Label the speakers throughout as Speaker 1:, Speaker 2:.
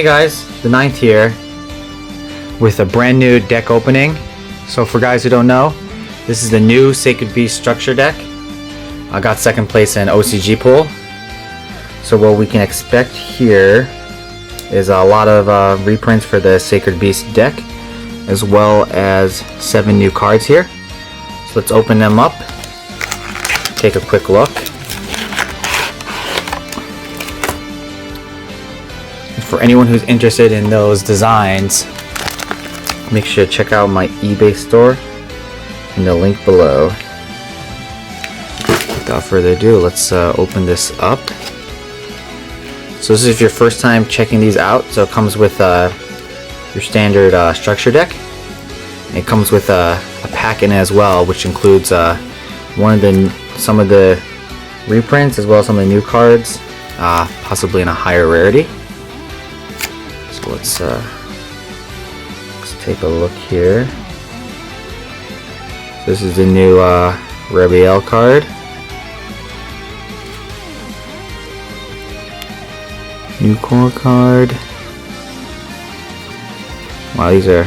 Speaker 1: Hey guys, the 9th here with a brand new deck opening. So for guys who don't know, this is the new Sacred Beast structure deck. I got second place in OCG pool. So what we can expect here is a lot of reprints for the Sacred Beast deck, as well as 7 new cards here. So let's open them up, take a quick look. For anyone who's interested in those designs, make sure to check out my eBay store in the link below. Without further ado, let's open this up. So this is if your first time checking these out. So it comes with your standard structure deck. It comes with a pack in it as well, which includes some of the reprints as well as some of the new cards, possibly in a higher rarity. So let's take a look here. So this is the new Rabiel card. New core card. Wow, these are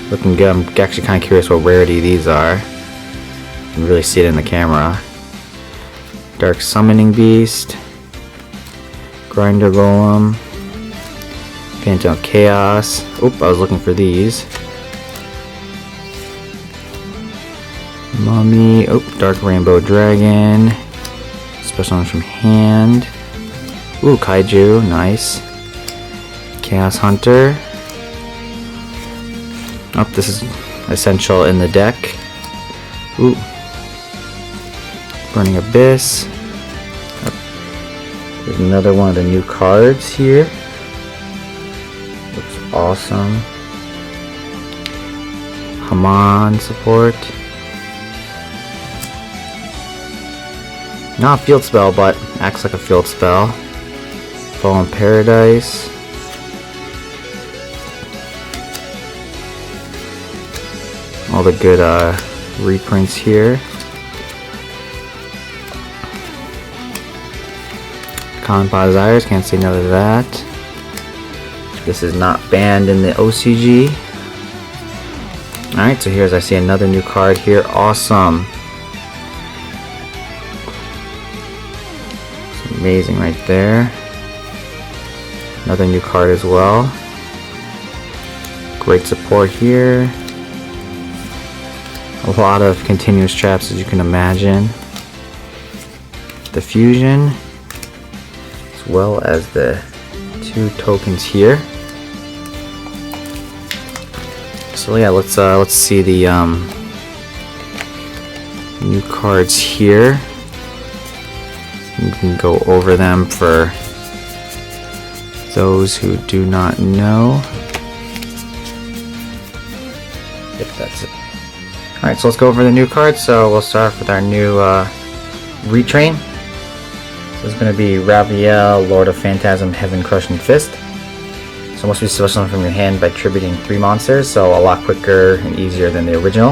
Speaker 1: looking good. I'm actually kind of curious what rarity these are. You can really see it in the camera. Dark Summoning Beast, Grinder Golem, Phantom Chaos. Oop, I was looking for these. Mummy. Oop, Dark Rainbow Dragon. Special ones from hand. Ooh, Kaiju. Nice. Chaos Hunter. Oh, this is essential in the deck. Ooh. Burning Abyss. Oh. There's another one of the new cards here. Looks awesome. Haman support. Not a field spell, but acts like a field spell. Fallen Paradise. All the good reprints here. Common Desires, can't say no to that. This is not banned in the OCG. Alright, so here's I see another new card here. Awesome. It's amazing right there. Another new card as well. Great support here. A lot of continuous traps, as you can imagine. The fusion, as well as the 2 tokens here. So yeah, let's see the new cards here. You can go over them for those who do not know. If that's it. Alright, so let's go over the new cards. So we'll start off with our new retrain. So it's going to be Rabiel, Lord of Phantasm, Heaven Crushing Fist. So must be special from your hand by tributing 3 monsters, so a lot quicker and easier than the original.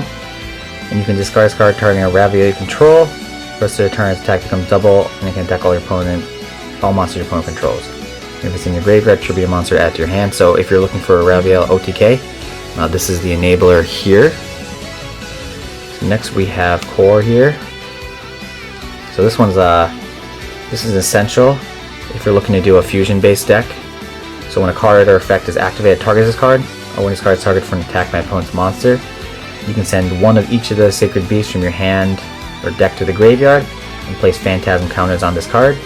Speaker 1: And you can discard this card targeting a Rabiel you control. Rest of the turn, its attack becomes double, and it can attack all monsters your opponent controls. If it's in your graveyard, tribute a monster add to your hand. So if you're looking for a Rabiel OTK, this is the enabler here. So next we have Core here. So this is essential if you're looking to do a fusion-based deck. So when a card or effect is activated, targets this card, or when this card is targeted for an attack by an opponent's monster, you can send one of each of the Sacred Beasts from your hand or deck to the graveyard and place Phantasm counters on this card.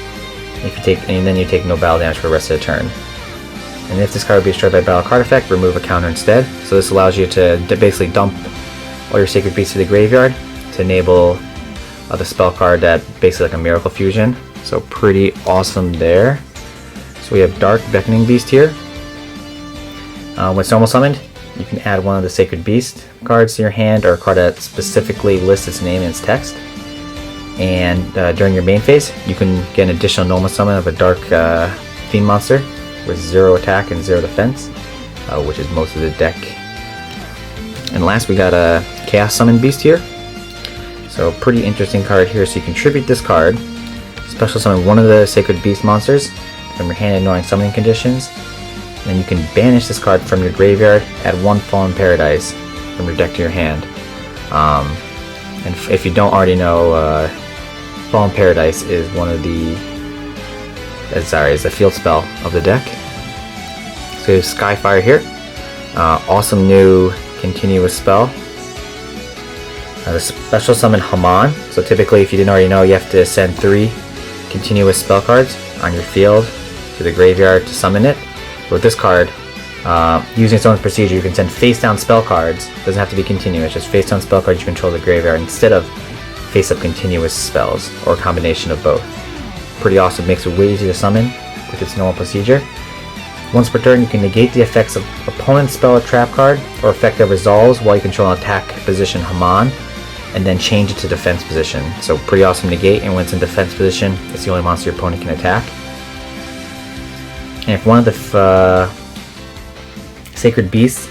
Speaker 1: And then you take no battle damage for the rest of the turn. And if this card be destroyed by battle card effect, remove a counter instead. So this allows you to basically dump all your Sacred Beasts to the graveyard to enable the spell card that basically like a Miracle Fusion. So pretty awesome there. So we have Dark Beckoning Beast here. When it's normal summoned, you can add one of the Sacred Beast cards to your hand, or a card that specifically lists its name and its text. And during your main phase, you can get an additional normal summon of a Dark Fiend monster with 0 attack and 0 defense, which is most of the deck. And last we got a Chaos Summon Beast here. So pretty interesting card here. So you can tribute this card, special summon one of the Sacred Beast monsters from your hand ignoring summoning conditions, and you can banish this card from your graveyard, add 1 Fallen Paradise from your deck to your hand. And if you don't already know, Fallen Paradise is one of the is a field spell of the deck. So you have Skyfire here, awesome new continuous spell. The special summon Haman. So typically, if you didn't already know, you have to send 3 continuous spell cards on your field to the graveyard to summon it. With this card, using its own procedure, you can send face-down spell cards. It doesn't have to be continuous, just face-down spell cards you control the graveyard instead of face-up continuous spells, or a combination of both. Pretty awesome, makes it way easier to summon with its normal procedure. Once per turn, you can negate the effects of opponent's spell or trap card, or effect that resolves while you control an attack position Haman, and then change it to defense position. So pretty awesome negate, and when it's in defense position, it's the only monster your opponent can attack. And if one of the Sacred Beasts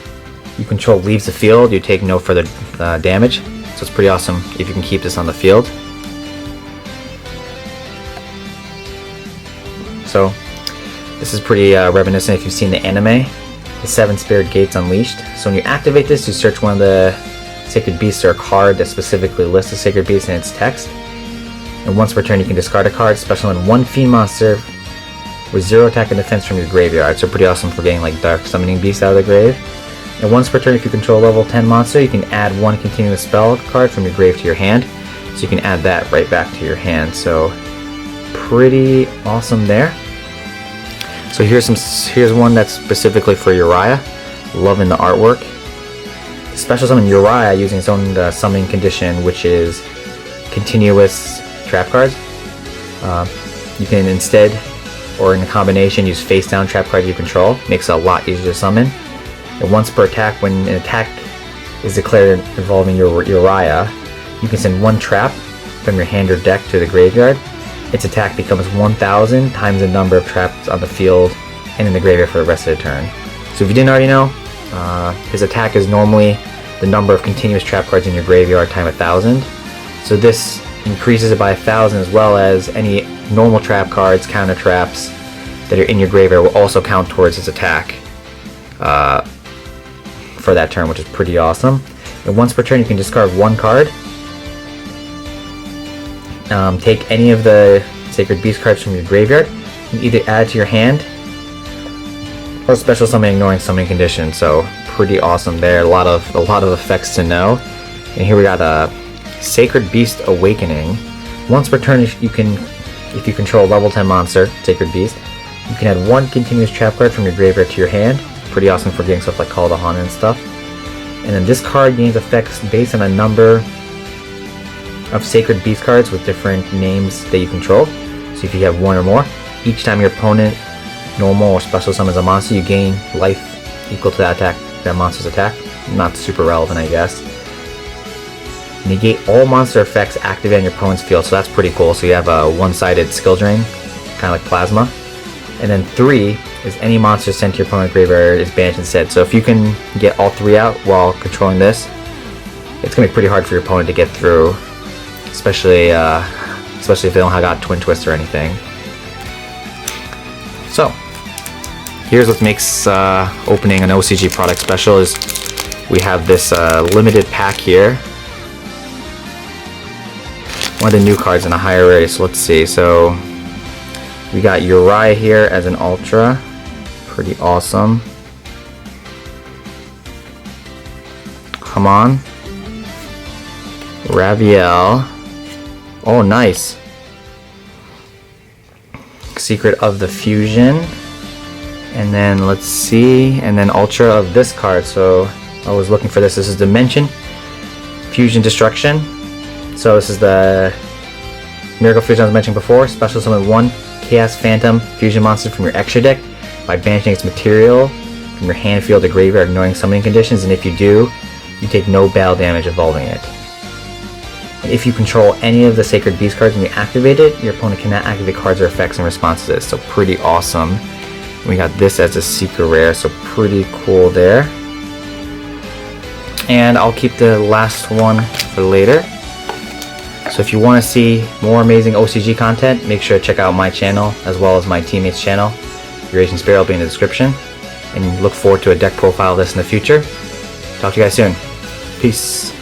Speaker 1: you control leaves the field, you take no further damage. So it's pretty awesome if you can keep this on the field. So this is pretty reminiscent if you've seen the anime, the 7 Spirit Gates Unleashed. So when you activate this, you search one of the Sacred Beasts or a card that specifically lists the Sacred Beast in its text. And once per turn, you can discard a card, special in 1 Fiend monster with 0 attack and defense from your graveyard. So pretty awesome for getting like Dark Summoning Beasts out of the grave. And once per turn, if you control a level 10 monster, you can add 1 continuous spell card from your grave to your hand. So you can add that right back to your hand. So pretty awesome there. So here's one that's specifically for Uriah. Loving the artwork. Special summon Uriah using its own summoning condition, which is continuous trap cards. You can instead, or in a combination, use face down trap cards you control. Makes it a lot easier to summon. And once per attack, when an attack is declared involving your Uriah, you can send 1 trap from your hand or deck to the graveyard. Its attack becomes 1,000 times the number of traps on the field and in the graveyard for the rest of the turn. So if you didn't already know, his attack is normally the number of continuous trap cards in your graveyard times 1,000. So this increases it by 1,000, as well as any normal trap cards, counter traps that are in your graveyard will also count towards his attack for that turn, which is pretty awesome. And once per turn, you can discard 1 card. Take any of the Sacred Beast cards from your graveyard and either add to your hand or special summon ignoring summoning condition. So pretty awesome there. A lot of effects to know. And here we got a Sacred Beast Awakening. Once per turn, if you control a level 10 monster, Sacred Beast, you can add 1 continuous trap card from your graveyard to your hand. Pretty awesome for getting stuff like Call to Hana and stuff. And then this card gains effects based on a number of Sacred Beast cards with different names that you control. So if you have 1 or more, each time your opponent normal or special summons a monster, you gain life equal to that monster's attack. Not super relevant, I guess. Negate all monster effects activated on your opponent's field, so that's pretty cool. So you have a one-sided skill drain, kind of like Plasma. And then 3 is any monster sent to your opponent's graveyard is banished instead. So if you can get all 3 out while controlling this, it's going to be pretty hard for your opponent to get through, especially if they don't have got Twin Twist or anything. So here's what makes opening an OCG product special is we have this limited pack here. One of the new cards in a higher rarity, so let's see. So we got Uriah here as an Ultra. Pretty awesome. Come on. Raviel. Oh, nice. Secret of the Fusion. And then let's see. And then Ultra of this card. So I was looking for this. This is Dimension Fusion Destruction. So this is the Miracle Fusion I was mentioning before. Special summon 1 Chaos Phantom Fusion monster from your extra deck by banishing its material from your hand, field, or graveyard, ignoring summoning conditions. And if you do, you take no battle damage involving it. And if you control any of the Sacred Beast cards and you activate it, your opponent cannot activate cards or effects in response to this. So pretty awesome. We got this as a secret rare, so pretty cool there. And I'll keep the last one for later. So if you want to see more amazing OCG content, make sure to check out my channel as well as my teammates' channel. Your Asian Spirit will be in the description. and look forward to a deck profile of this in the future. Talk to you guys soon. Peace.